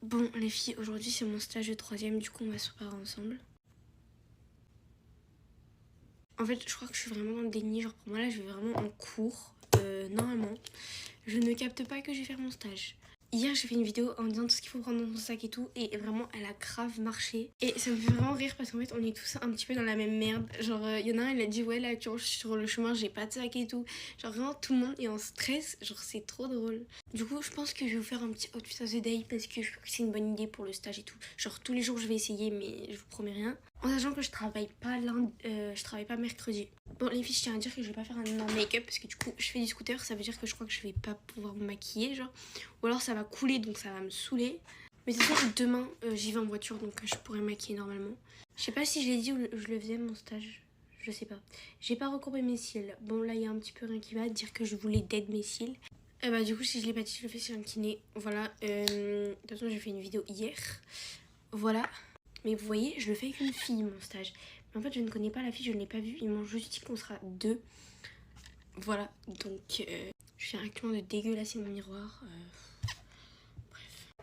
Bon les filles, aujourd'hui c'est mon stage de troisième, du coup on va se préparer ensemble. En fait je crois que je suis vraiment dans le déni, genre pour moi là je vais vraiment en cours, normalement. Je ne capte pas que je vais faire mon stage. Hier j'ai fait une vidéo en disant tout ce qu'il faut prendre dans son sac et tout, et vraiment elle a grave marché. Et ça me fait vraiment rire parce qu'en fait on est tous un petit peu dans la même merde. Genre il y en a un il a dit ouais là tu vois je suis sur le chemin, j'ai pas de sac et tout. Genre vraiment tout le monde est en stress, genre c'est trop drôle. Du coup je pense que je vais vous faire un petit outfit of the day parce que je trouve que c'est une bonne idée pour le stage et tout. Genre tous les jours je vais essayer mais je vous promets rien. En sachant que je travaille pas lundi, je travaille pas mercredi. Bon les filles je tiens à dire que je vais pas faire un énorme make-up parce que du coup je fais du scooter, ça veut dire que je crois que je vais pas pouvoir me maquiller genre. Ou alors ça va couler donc ça va me saouler. Mais de toute façon demain j'y vais en voiture donc je pourrais me maquiller normalement. Je sais pas si je l'ai dit ou je le faisais mon stage. Je sais pas. J'ai pas recourbé mes cils. Bon là il y a un petit peu rien qui va dire que je voulais dead mes cils. Et bah du coup si je l'ai pas dit je le fais sur un kiné. Voilà. De toute façon j'ai fait une vidéo hier. Voilà. Mais vous voyez je le fais avec une fille mon stage. Mais en fait je ne connais pas la fille, je ne l'ai pas vue. Ils m'ont juste dit qu'on sera deux. Voilà. Donc je viens actuellement de dégueulasser mon miroir.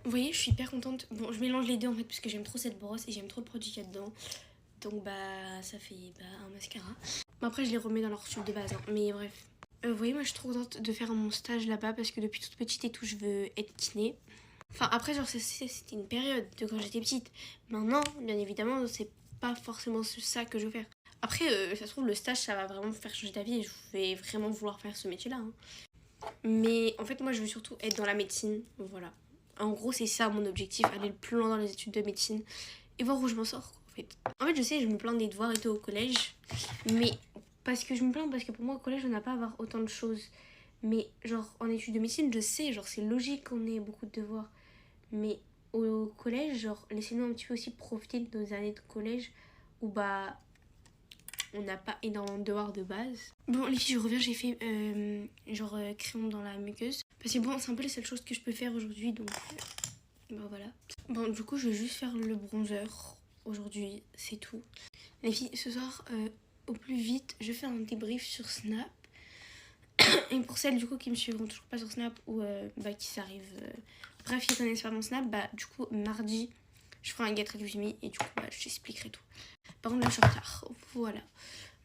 Vous voyez, je suis hyper contente. Bon, je mélange les deux en fait parce que j'aime trop cette brosse et j'aime trop le produit qu'il y a dedans. Donc bah ça fait un mascara. Bon après je les remets dans leur tube de base hein. Mais bref. Vous voyez moi je suis trop contente de faire mon stage là-bas parce que depuis toute petite et tout je veux être kiné. Enfin après genre c'était une période de quand j'étais petite. Maintenant bien évidemment c'est pas forcément ça que je veux faire. Après ça se trouve le stage ça va vraiment me faire changer d'avis et je vais vraiment vouloir faire ce métier là hein. Mais en fait moi je veux surtout être dans la médecine. Voilà. En gros c'est ça mon objectif, aller le plus loin dans les études de médecine et voir où je m'en sors en fait je sais je me plains des devoirs et tout au collège. Mais parce que je me plains parce que pour moi au collège on n'a pas à avoir autant de choses. Mais genre en études de médecine je sais genre c'est logique qu'on ait beaucoup de devoirs. Mais au collège genre laissez-nous un petit peu aussi profiter de nos années de collège où bah on n'a pas énormément de devoirs de base. Bon les filles je reviens, j'ai fait crayon dans la muqueuse. Parce que bon c'est un peu les seules choses que je peux faire aujourd'hui donc bah voilà. Bon du coup je vais juste faire le bronzer aujourd'hui, c'est tout. Les filles ce soir au plus vite je fais un débrief sur Snap. Et pour celles du coup qui me suivront toujours pas sur Snap ou qui s'arrivent bref qui connaissent pas mon Snap, bah du coup mardi je ferai un get ready with me et du coup bah je t'expliquerai tout. Par contre là je suis en retard, voilà.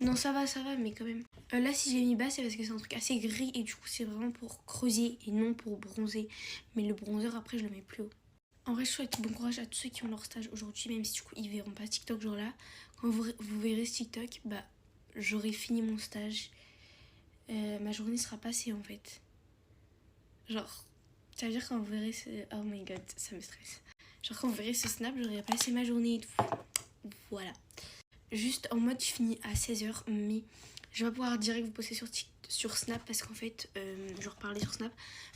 Non ça va mais quand même. Là si j'ai mis bas c'est parce que c'est un truc assez gris et du coup c'est vraiment pour creuser et non pour bronzer. Mais le bronzer après je le mets plus haut. En vrai je souhaite bon courage à tous ceux qui ont leur stage aujourd'hui, même si du coup ils verront pas ce TikTok genre là. Quand vous verrez ce TikTok, bah j'aurai fini mon stage. Ma journée sera passée en fait. Genre, ça veut dire quand vous verrez ce... Oh my god, ça me stresse. Genre quand vous verrez ce snap, j'aurai passé ma journée et tout. Voilà. Juste en mode je finis à 16h, mais je vais pas pouvoir direct vous poster sur Snap parce qu'en fait, je reparlais sur Snap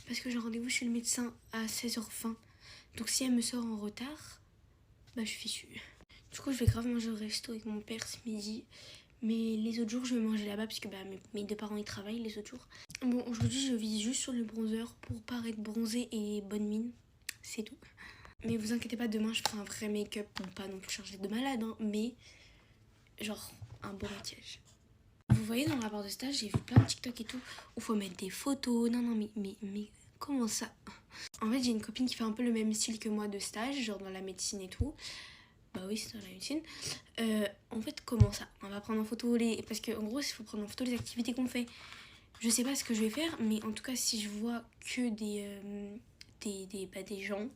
parce que j'ai rendez-vous chez le médecin à 16h20. Donc si elle me sort en retard, bah je suis fichue. Du coup, je vais grave manger au resto avec mon père ce midi. Mais les autres jours, je vais manger là-bas parce que bah, mes deux parents ils travaillent les autres jours. Bon, aujourd'hui, je vise juste sur le bronzer pour paraître bronzée et bonne mine. C'est tout. Mais vous inquiétez pas, demain, je ferai un vrai make-up. Bon, pas non plus chargé de malade, hein, mais genre un beau maquillage. Vous voyez, dans le rapport de stage, j'ai vu plein de TikTok et tout où faut mettre des photos. Non, mais comment ça? En fait, j'ai une copine qui fait un peu le même style que moi de stage, genre dans la médecine et tout. Bah oui, c'est dans la médecine. En fait, comment ça? On va prendre en photo les... Parce qu'en gros, il faut prendre en photo les activités qu'on fait. Je sais pas ce que je vais faire, mais en tout cas, si je vois que des gens,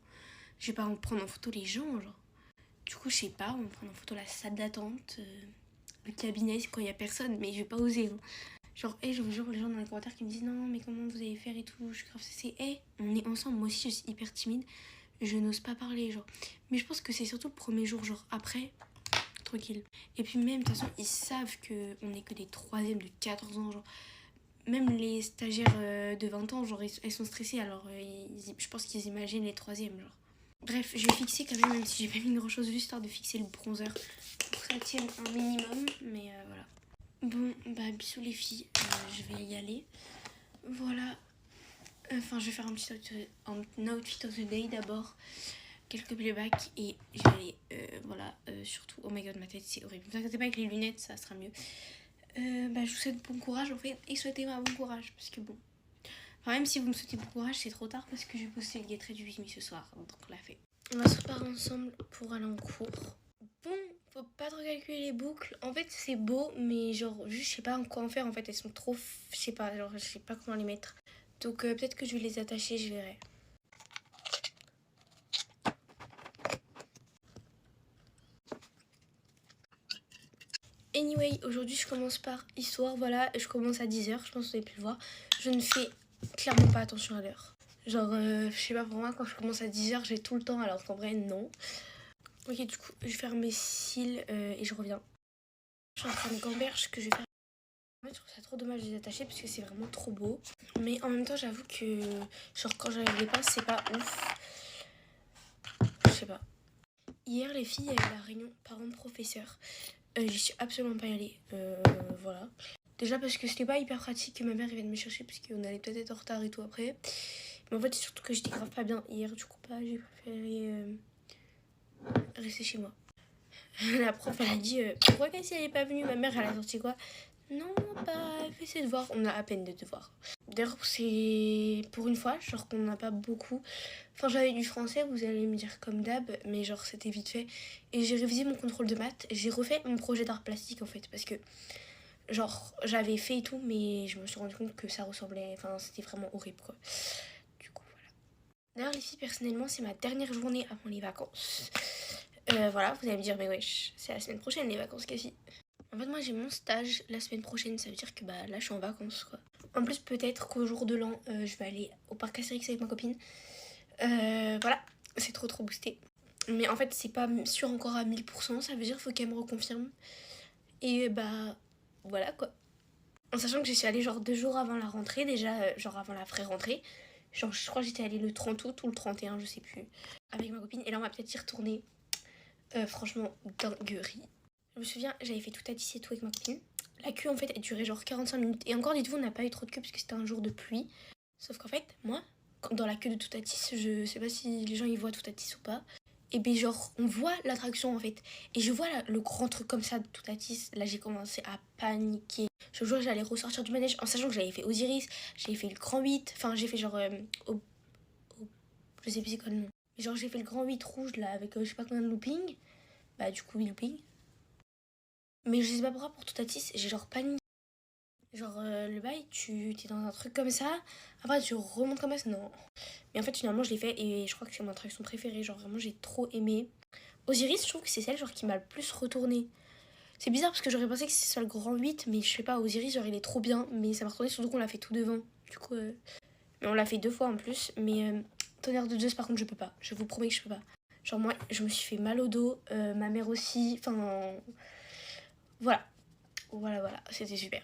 je vais pas en prendre en photo les gens, genre. Du coup, je sais pas, on va prendre en photo la salle d'attente, le cabinet, quand il y a personne, mais je vais pas oser. Hein. Genre, je vous jure, les gens dans les commentaires qui me disent non, mais comment vous allez faire et tout, je suis grave stressée. On est ensemble, moi aussi, je suis hyper timide. Je n'ose pas parler, genre. Mais je pense que c'est surtout le premier jour, genre après, tranquille. Et puis même, de toute façon, ils savent qu'on est que des troisièmes de 14 ans, genre. Même les stagiaires de 20 ans, genre, elles sont stressées, alors je pense qu'ils imaginent les troisièmes, genre. Bref, je vais fixer quand même si j'ai pas mis grand chose, juste histoire de fixer le bronzer. Pour que ça tienne un minimum, mais voilà. Bon, bah bisous les filles, je vais y aller. Voilà. Enfin, je vais faire un petit outfit of the day d'abord. Quelques playbacks et je vais aller, surtout, oh my god, ma tête c'est horrible. Ne vous inquiétez pas avec les lunettes, ça sera mieux. Je vous souhaite bon courage en fait, et souhaitez-moi bon courage, parce que bon. Enfin, même si vous me souhaitez bon courage, c'est trop tard parce que je vais poster le Get Ready With Me ce soir, donc on l'a fait. On va se préparer ensemble pour aller en cours. Bon, faut pas trop calculer les boucles. En fait, c'est beau, mais genre, juste, je sais pas quoi en faire. En fait, elles sont trop... Je sais pas, genre, je sais pas comment les mettre. Donc, peut-être que je vais les attacher, je verrai. Anyway, aujourd'hui, je commence par histoire. Voilà, je commence à 10h. Je pense que vous avez pu le voir. Je ne fais clairement pas attention à l'heure. Genre, je sais pas, pour moi, quand je commence à 10h, j'ai tout le temps, alors qu'en vrai, non. Ok, du coup, je vais faire mes cils et je reviens. Je suis en train de gamberge que je vais faire. En fait, je trouve ça trop dommage de les attacher parce que c'est vraiment trop beau. Mais en même temps, j'avoue que, genre, quand j'enlève les pinces, c'est pas ouf. Je sais pas. Hier, les filles, il y avait la réunion parents-professeurs. J'y suis absolument pas allée. Voilà. Déjà parce que c'était pas hyper pratique que ma mère vienne me chercher parce qu'on allait peut-être être en retard et tout après. Mais en fait, c'est surtout que j'étais grave pas bien hier. Du coup, j'ai préféré rester chez moi. La prof, elle a dit pourquoi Cassie elle est pas venue. Ma mère, elle a sorti quoi? Non, bah, fais ses devoirs. On a à peine de devoirs. D'ailleurs, c'est pour une fois, genre qu'on n'a pas beaucoup. Enfin, j'avais du français, vous allez me dire comme d'hab, mais genre c'était vite fait. Et j'ai révisé mon contrôle de maths. J'ai refait mon projet d'art plastique en fait, parce que genre j'avais fait et tout, mais je me suis rendu compte que ça ressemblait. Enfin, c'était vraiment horrible quoi. Du coup, voilà. D'ailleurs, les filles, personnellement, c'est ma dernière journée avant les vacances. Voilà, vous allez me dire, mais wesh, c'est la semaine prochaine les vacances, Cassie. En fait, moi j'ai mon stage la semaine prochaine, ça veut dire que bah là je suis en vacances quoi. En plus, peut-être qu'au jour de l'an, je vais aller au parc Astérix avec ma copine. Voilà, c'est trop boosté. Mais en fait, c'est pas sûr encore à 1000%, ça veut dire qu'il faut qu'elle me reconfirme. Et bah voilà quoi. En sachant que j'y suis allée genre 2 jours avant la rentrée, déjà, genre avant la vraie rentrée. Genre, je crois que j'étais allée le 30 août ou le 31, je sais plus, avec ma copine. Et là, on va peut-être y retourner. Franchement, dinguerie. Je me souviens, j'avais fait tout à tisser et tout avec ma copine. La queue, en fait, elle durait genre 45 minutes. Et encore, dites-vous, on n'a pas eu trop de queue parce que c'était un jour de pluie. Sauf qu'en fait, moi, dans la queue de Toutatis, je sais pas si les gens y voient Toutatis ou pas. Et bien, genre, on voit l'attraction en fait. Et je vois le grand truc comme ça de Toutatis. Là, j'ai commencé à paniquer. Je jure, j'allais ressortir du manège en sachant que j'avais fait Osiris, j'avais fait le grand 8. Enfin, j'ai fait genre. Je sais plus c'est quoi le nom. Mais genre, j'ai fait le grand 8 rouge là avec je sais pas combien de looping. Bah, du coup, 8 looping. Mais je sais pas pourquoi pour Toutatis, j'ai genre paniqué. Genre, le bail, tu t'es dans un truc comme ça, après tu remontes comme ça, non. Mais en fait, finalement, je l'ai fait et je crois que c'est mon attraction préférée. Genre, vraiment, j'ai trop aimé. Osiris, je trouve que c'est celle genre qui m'a le plus retourné. C'est bizarre parce que j'aurais pensé que c'est ça le grand 8, mais je sais pas, Osiris, genre, il est trop bien. Mais ça m'a retourné surtout qu'on l'a fait tout devant. Du coup, mais on l'a fait 2 fois en plus. Mais Tonnerre de Zeus, par contre, je peux pas. Je vous promets que je peux pas. Genre, moi, je me suis fait mal au dos, ma mère aussi. Enfin, voilà. Voilà, c'était super.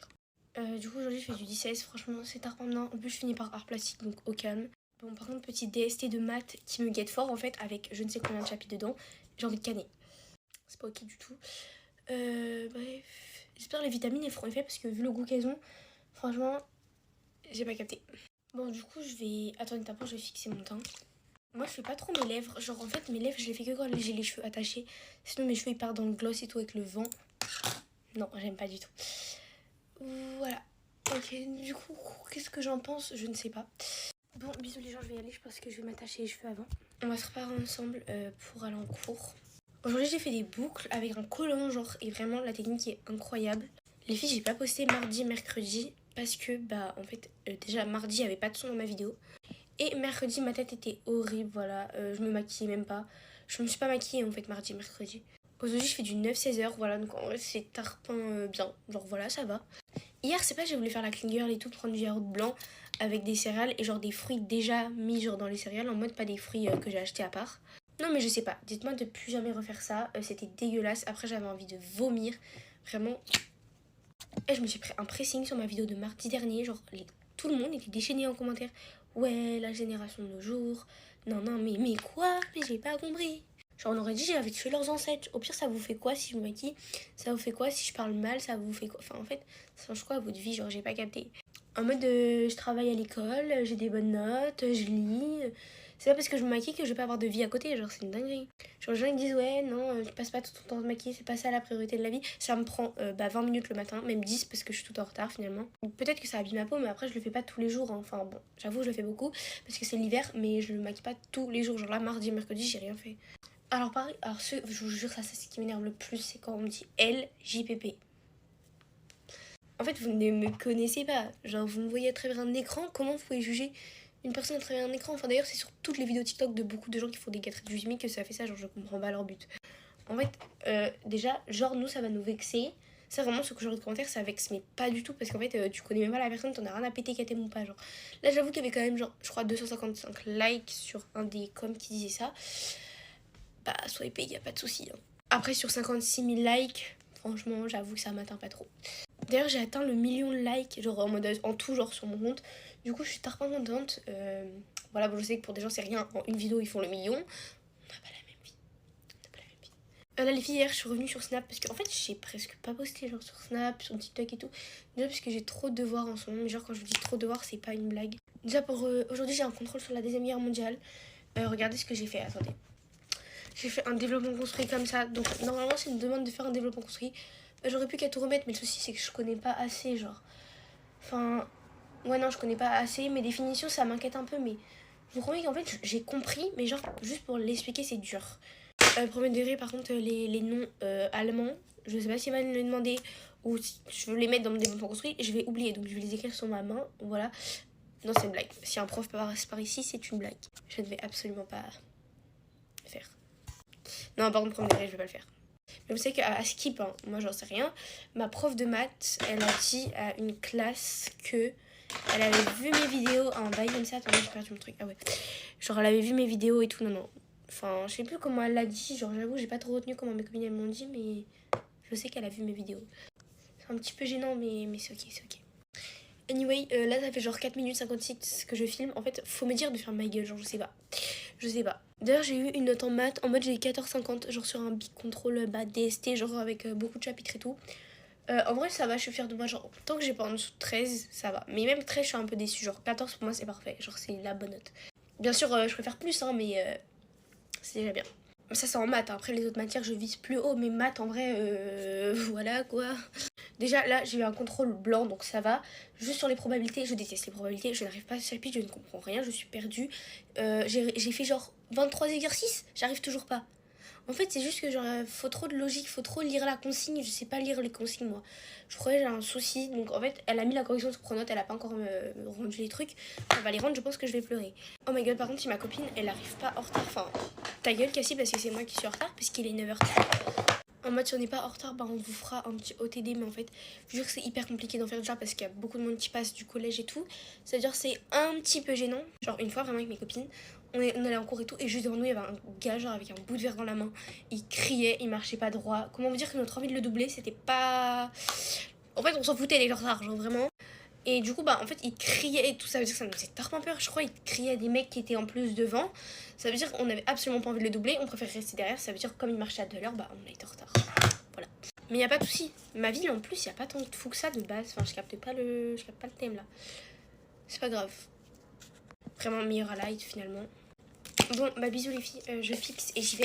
Du coup, aujourd'hui, je fais du 16. Franchement, c'est tard maintenant. En plus, je finis par art plastique, donc au calme. Bon, par contre, petit DST de maths qui me guette fort, en fait, avec je ne sais combien de chapitres dedans. J'ai envie de canner. C'est pas ok du tout. Bref. J'espère que les vitamines, elles feront effet parce que vu le goût qu'elles ont, franchement, j'ai pas capté. Bon, du coup, je vais. Attends, d'abord, je vais fixer mon teint. Moi, je fais pas trop mes lèvres. Genre, en fait, mes lèvres, je les fais que quand j'ai les cheveux attachés. Sinon, mes cheveux, ils partent dans le gloss et tout avec le vent. Non, j'aime pas du tout. Voilà. Ok, du coup, qu'est-ce que j'en pense? Je ne sais pas. Bon, bisous les gens, je vais y aller. Je pense que je vais m'attacher les cheveux avant. On va se préparer ensemble pour aller en cours. Aujourd'hui, j'ai fait des boucles avec un collant, genre, et vraiment, la technique est incroyable. Les filles, j'ai pas posté mardi, mercredi, parce que, bah, en fait, déjà, mardi, il n'y avait pas de son dans ma vidéo. Et mercredi, ma tête était horrible, voilà. Je me maquillais même pas. Je me suis pas maquillée, en fait, mardi, mercredi. Aujourd'hui, je fais du 9-16 heures, voilà. Donc, en vrai, c'est tarpin bien. Genre, voilà, ça va. Hier, c'est pas, j'ai voulu faire la clean girl et tout, prendre du yaourt blanc avec des céréales et genre des fruits déjà mis genre dans les céréales, en mode pas des fruits que j'ai achetés à part. Non mais je sais pas, dites-moi de plus jamais refaire ça, c'était dégueulasse, après j'avais envie de vomir, vraiment. Et je me suis pris un pressing sur ma vidéo de mardi dernier, genre tout le monde était déchaîné en commentaire. Ouais, la génération de nos jours, non mais quoi? Mais j'ai pas compris. Genre on aurait dit j'avais tué leurs ancêtres. Au pire ça vous fait quoi si je me maquille? Ça vous fait quoi si je parle mal? Ça vous fait quoi? Enfin en fait ça change quoi à votre vie? Genre j'ai pas capté. En mode je travaille à l'école, j'ai des bonnes notes, je lis. C'est pas parce que je me maquille que je vais pas avoir de vie à côté, genre c'est une dinguerie. Genre les gens ils disent ouais non tu passes pas tout ton temps à te maquiller, c'est pas ça la priorité de la vie. Ça me prend 20 minutes le matin, même 10 parce que je suis tout en retard finalement. Peut-être que ça abîme ma peau mais après je le fais pas tous les jours, hein. Enfin bon j'avoue je le fais beaucoup parce que c'est l'hiver mais je le maquille pas tous les jours. Genre là mardi, mercredi j'ai rien fait. Alors pareil, alors je vous jure ça c'est ce qui m'énerve le plus, c'est quand on me dit LJPP. En fait vous ne me connaissez pas, genre vous me voyez à travers un écran, comment vous pouvez juger une personne à travers un écran? Enfin d'ailleurs c'est sur toutes les vidéos TikTok de beaucoup de gens qui font des gâteries du SMIC que ça fait ça, genre je comprends pas leur but. En fait déjà genre nous ça va nous vexer, ça vraiment ce genre de commentaire ça vexe mais pas du tout parce qu'en fait tu connais même pas la personne, t'en as rien à péter qu'elle t'aime ou pas genre. Là j'avoue qu'il y avait quand même genre je crois 255 likes sur un des coms qui disait ça, bah soyez payé y a pas de souci hein. Après sur 56 000 likes franchement j'avoue que ça m'atteint pas trop. D'ailleurs j'ai atteint le million de likes genre en mode en tout genre sur mon compte. Du coup je suis tarpin contente. Voilà bon je sais que pour des gens c'est rien, en une vidéo ils font le million. On n'a pas la même vie. Là les filles hier je suis revenue sur Snap parce qu'en fait j'ai presque pas posté genre sur Snap, sur TikTok et tout. Déjà parce que j'ai trop de devoirs en ce moment, mais genre quand je vous dis trop de devoirs c'est pas une blague. Déjà pour aujourd'hui j'ai un contrôle sur la deuxième guerre mondiale. Regardez ce que j'ai fait, attendez. J'ai fait un développement construit comme ça, donc normalement c'est une demande de faire un développement construit. J'aurais pu qu'à tout remettre mais le souci c'est que je connais pas assez genre. Enfin, ouais non je connais pas assez, mes définitions ça m'inquiète un peu mais je vous promets qu'en fait j'ai compris mais genre juste pour l'expliquer c'est dur. Premier degré par contre les noms allemands, je sais pas si Evan me l'a demandé ou si je veux les mettre dans mon développement construit, je vais oublier donc je vais les écrire sur ma main, voilà. Non c'est une blague, si un prof passe par ici c'est une blague, je ne vais absolument pas faire. Non par contre premier degré je vais pas le faire. Mais vous savez qu'à Skip, hein, moi j'en sais rien, ma prof de maths, elle a dit à une classe que elle avait vu mes vidéos, un bail comme ça, attendez j'ai perdu mon truc, ah ouais. Genre elle avait vu mes vidéos et tout, non. Enfin je sais plus comment elle l'a dit, genre j'avoue j'ai pas trop retenu comment mes copines elles m'ont dit, mais je sais qu'elle a vu mes vidéos. C'est un petit peu gênant mais c'est ok, c'est ok. Anyway, là ça fait genre 4 minutes 56 que je filme, en fait faut me dire de faire ma gueule, genre je sais pas. Je sais pas. D'ailleurs j'ai eu une note en maths, en mode j'ai eu 14,50, genre sur un big contrôle DST, genre avec beaucoup de chapitres et tout. En vrai ça va, je suis fière de moi, genre tant que j'ai pas en dessous de 13, ça va. Mais même 13 je suis un peu déçue, genre 14 pour moi c'est parfait, genre c'est la bonne note. Bien sûr je préfère plus hein, mais c'est déjà bien. Ça c'est en maths, hein. Après les autres matières je vise plus haut, mais maths en vrai voilà quoi. Déjà là j'ai eu un contrôle blanc donc ça va. Juste sur les probabilités, je déteste les probabilités, je n'arrive pas à ce chapitre, je ne comprends rien, je suis perdue. J'ai fait genre 23 exercices, j'arrive toujours pas. En fait c'est juste que genre faut trop de logique, faut trop lire la consigne, je sais pas lire les consignes moi. Je crois que j'ai un souci, donc en fait elle a mis la correction sur Pronote, elle a pas encore rendu les trucs. Elle va les rendre, je pense que je vais pleurer. Oh my god par contre si ma copine elle arrive pas en retard, enfin ta gueule Cassie parce que c'est moi qui suis en retard parce qu'il est 9h30. En mode si on n'est pas en retard, bah on vous fera un petit OTD, mais en fait, je jure que c'est hyper compliqué d'en faire déjà parce qu'il y a beaucoup de monde qui passe du collège et tout. C'est-à-dire c'est un petit peu gênant. Genre une fois vraiment avec mes copines, on allait en cours et tout, et juste devant nous il y avait un gars genre avec un bout de verre dans la main. Il criait, il marchait pas droit. Comment vous dire que notre envie de le doubler, c'était pas... En fait on s'en foutait d'être en retard, genre vraiment. Et du coup, bah en fait, il criait et tout, ça veut dire que ça nous faisait tellement peur. Je crois qu'il criait à des mecs qui étaient en plus devant. Ça veut dire qu'on avait absolument pas envie de le doubler, on préfère rester derrière. Ça veut dire que comme il marchait à 2 heures, bah on a été en retard. Voilà. Mais y a pas de souci. Ma ville en plus, y a pas tant de fou que ça de base. Enfin, je capte pas le thème là. C'est pas grave. Vraiment meilleur à light finalement. Bon, bah bisous les filles, je fixe et j'y vais.